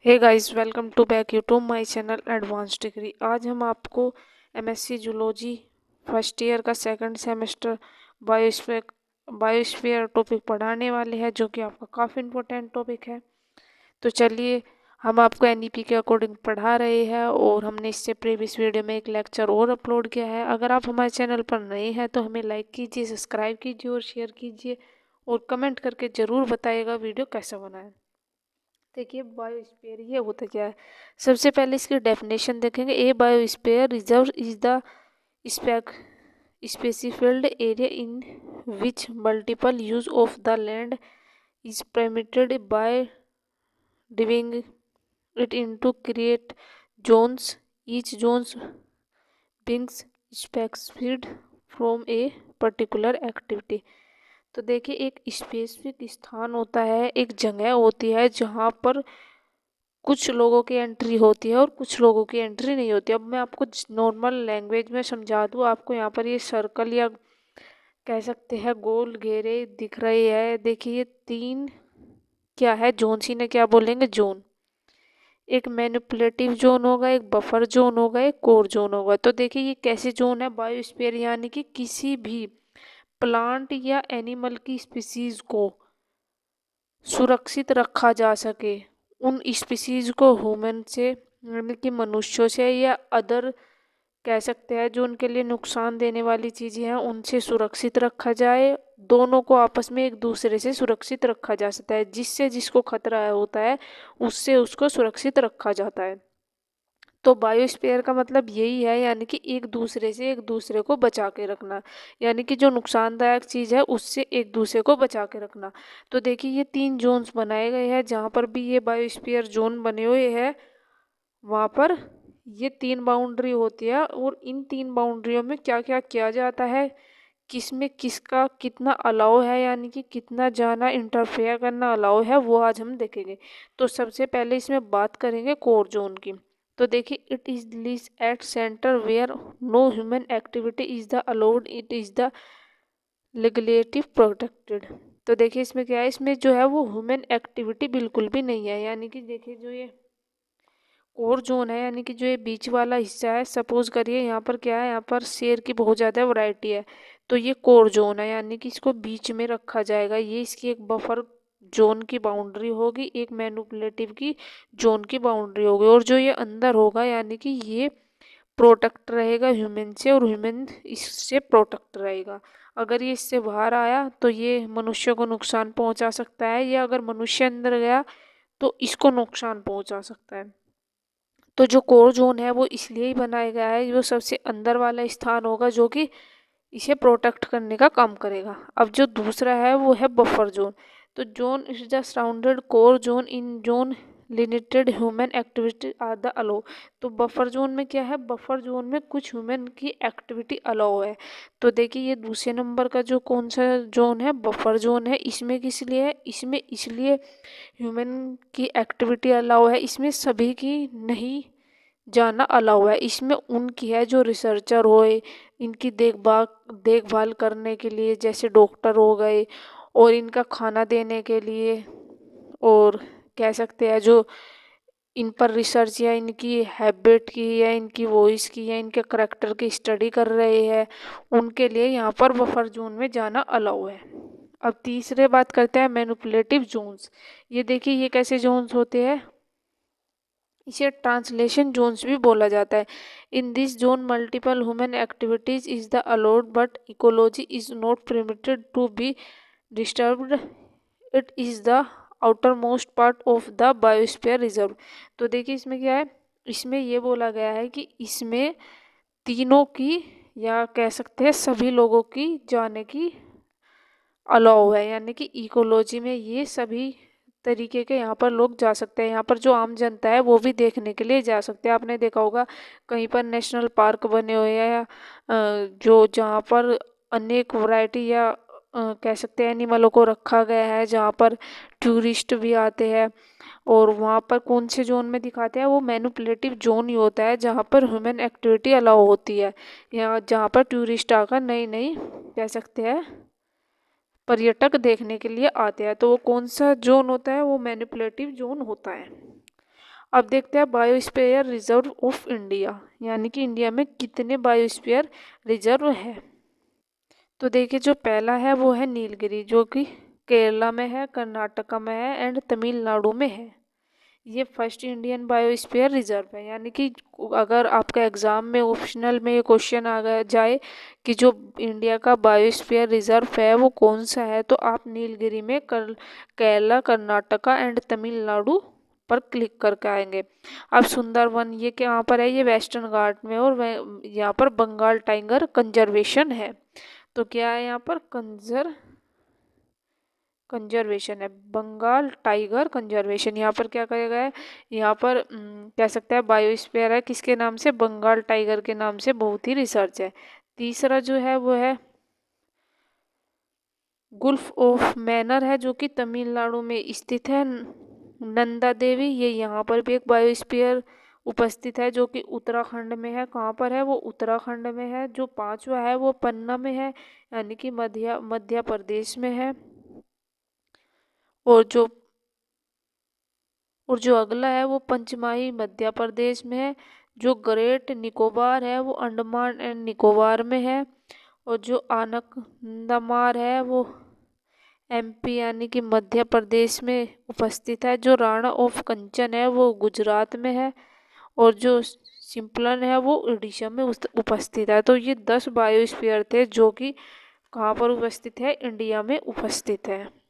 Hey guys, welcome to back YouTube my channel advance degree. आज हम आपको MSc zoology first year का second semester biosphere topic पढ़ाने वाले हैं, जो कि आपका काफ़ी इम्पोर्टेंट टॉपिक है। तो चलिए, हम आपको एनईपी के अकॉर्डिंग पढ़ा रहे हैं और हमने इससे प्रीवियस वीडियो में एक लेक्चर और अपलोड किया है। अगर आप हमारे चैनल पर नए हैं तो हमें लाइक कीजिए, सब्सक्राइब कीजिए और शेयर कीजिए और कमेंट करके ज़रूर बताइएगा वीडियो कैसा बना है। देखिए, बायोस्फीयर ये होता क्या है। सबसे पहले इसकी डेफिनेशन देखेंगे। A biosphere reserve is the specified area in which multiple use of the land is permitted by dividing it into create zones, each zones beings specified from a particular activity. तो देखिए, एक specific स्थान होता है, एक जगह होती है जहाँ पर कुछ लोगों की एंट्री होती है और कुछ लोगों की एंट्री नहीं होती। अब मैं आपको नॉर्मल लैंग्वेज में समझा दूँ। आपको यहाँ पर ये सर्कल या कह सकते हैं गोल घेरे दिख रहे हैं। देखिए, ये तीन क्या है, जोन। सी ने क्या बोलेंगे, जोन। एक मैनिपुलेटिव जोन होगा, एक बफर जोन होगा, एक कोर जोन होगा। तो देखिए, ये कैसे जोन है, बायोस्फीयर यानी कि किसी भी प्लांट या एनिमल की स्पीसीज को सुरक्षित रखा जा सके, उन स्पीसीज को ह्यूमन से यानी कि मनुष्यों से या अदर कह सकते हैं जो उनके लिए नुकसान देने वाली चीज़ें हैं उनसे सुरक्षित रखा जाए। दोनों को आपस में एक दूसरे से सुरक्षित रखा जा सकता है। जिससे जिसको खतरा होता है उससे उसको सुरक्षित रखा जाता है। तो बायोस्फीयर का मतलब यही है, यानी कि एक दूसरे से एक दूसरे को बचा के रखना, यानी कि जो नुकसानदायक चीज़ है उससे एक दूसरे को बचा के रखना। तो देखिए, ये तीन जोन्स बनाए गए हैं। जहाँ पर भी ये बायोस्फीयर जोन बने हुए हैं वहाँ पर ये तीन बाउंड्री होती है और इन तीन बाउंड्रियों में क्या क्या किया जाता है, किस में किसका कितना अलाउ है, यानी कि कितना जाना इंटरफेयर करना अलाउ है, वो आज हम देखेंगे। तो सबसे पहले इसमें बात करेंगे कोर जोन की। तो देखिए, it is lies at centre where no human activity is the allowed, it is the legislative protected. तो देखिए, इसमें क्या है, इसमें जो है वो ह्यूमन एक्टिविटी बिल्कुल भी नहीं है। यानी कि देखिए, जो ये कोर जोन है यानी कि जो ये बीच वाला हिस्सा है, सपोज करिए यहाँ पर क्या है, यहाँ पर शेर की बहुत ज़्यादा वैरायटी है। तो ये कोर जोन है, यानी कि इसको बीच में रखा जाएगा। ये इसकी एक बफर जोन की बाउंड्री होगी, एक मैनिपुलेटिव की जोन की बाउंड्री होगी, और जो ये अंदर होगा यानी कि ये प्रोटेक्ट रहेगा ह्यूमन से और ह्यूमन इससे प्रोटेक्ट रहेगा। अगर ये इससे बाहर आया तो ये मनुष्य को नुकसान पहुंचा सकता है, या अगर मनुष्य अंदर गया तो इसको नुकसान पहुंचा सकता है। तो जो कोर जोन है वो इसलिए ही बनाया गया है, वो सबसे अंदर वाला स्थान होगा जो कि इसे प्रोटेक्ट करने का काम करेगा। अब जो दूसरा है वो है बफर जोन। तो zone is the surrounded core zone in zone limited human activity are the allow. तो बफर जोन में क्या है, बफर जोन में कुछ ह्यूमन की एक्टिविटी अलाउ है। तो देखिए, ये दूसरे नंबर का जो कौन सा जोन है, बफर जोन है। इसमें किस लिए है, इसमें इसलिए ह्यूमन की एक्टिविटी अलाउ है, इसमें सभी की नहीं जाना अलाउ है। इसमें उनकी है जो रिसर्चर होए, इनकी देखभाल करने के लिए, जैसे डॉक्टर हो गए, और इनका खाना देने के लिए, और कह सकते हैं जो इन पर रिसर्च या इनकी हैबिट की या इनकी वॉइस की या इनके करेक्टर की स्टडी कर रहे हैं, उनके लिए यहाँ पर बफर जोन में जाना अलाउ है। अब तीसरे बात करते हैं मैनिपुलेटिव जोन्स। ये देखिए, ये कैसे जोन्स होते हैं, इसे ट्रांसलेशन जोन्स भी बोला जाता है। In this zone multiple human activities is the allowed but ecology is not permitted to be disturbed, it is the outer most part of the biosphere reserve. तो देखिए, इसमें क्या है, इसमें ये बोला गया है कि इसमें तीनों की या कह सकते हैं सभी लोगों की जाने की अलाउ है, यानी कि इकोलॉजी में ये सभी तरीके के यहाँ पर लोग जा सकते हैं। यहाँ पर जो आम जनता है वो भी देखने के लिए जा सकते हैं। आपने देखा होगा कहीं पर नेशनल पार्क बने हुए हैं, या जो जहाँ पर अनेक वैरायटी या कह सकते हैं एनिमलों को रखा गया है, जहाँ पर टूरिस्ट भी आते हैं। और वहाँ पर कौन से जोन में दिखाते हैं, वो मैनिपुलेटिव जोन ही होता है जहाँ पर ह्यूमन एक्टिविटी अलाउ होती है, या जहाँ पर टूरिस्ट आकर नई नई कह सकते हैं पर्यटक देखने के लिए आते हैं। तो वो कौन सा जोन होता है, वो मैनिपुलेटिव जोन होता है। अब देखते हैं बायोस्फीयर रिजर्व ऑफ इंडिया, यानी कि इंडिया में कितने बायोस्फीयर रिजर्व है। तो देखिए जो पहला है वो है नीलगिरी, जो कि केरला में है, कर्नाटका में है एंड तमिलनाडु में है। ये फर्स्ट इंडियन बायोस्फीयर रिजर्व है। यानी कि अगर आपका एग्जाम में ऑप्शनल में ये क्वेश्चन आ गया जाए कि जो इंडिया का बायोस्फीयर रिजर्व है वो कौन सा है, तो आप नीलगिरी में केरला, कर्नाटका एंड तमिलनाडु पर क्लिक करके आएंगे। अब सुंदरवन ये कहाँ पर है, ये वेस्टर्न घाट में, और यहाँ पर बंगाल टाइगर कंजर्वेशन है। तो क्या है यहाँ पर कंजर्वेशन है, बंगाल टाइगर कंजर्वेशन। यहाँ पर क्या कहा गया है, यहाँ पर कह सकते हैं बायोस्फीयर है किसके नाम से, बंगाल टाइगर के नाम से। बहुत ही रिसर्च है। तीसरा जो है वो है गुल्फ ऑफ मैनर है, जो कि तमिलनाडु में स्थित है। नंदा देवी, ये यहाँ पर भी एक बायोस्फीयर उपस्थित है, जो कि उत्तराखंड में है। कहाँ पर है, वो उत्तराखंड में है। जो पांचवा है वो पन्ना में है, यानी कि मध्य प्रदेश में है। और जो अगला है वो पंचमाही मध्य प्रदेश में है। जो ग्रेट निकोबार है वो अंडमान एंड निकोबार में है। और जो आनंदमार है वो एमपी यानी कि मध्य प्रदेश में उपस्थित है। जो राणा ऑफ कंचन है वो गुजरात में है। और जो सिम्पलन है वो उड़ीसा में उपस्थित है। तो ये 10 बायोस्फीयर थे जो कि कहाँ पर उपस्थित है, इंडिया में उपस्थित है।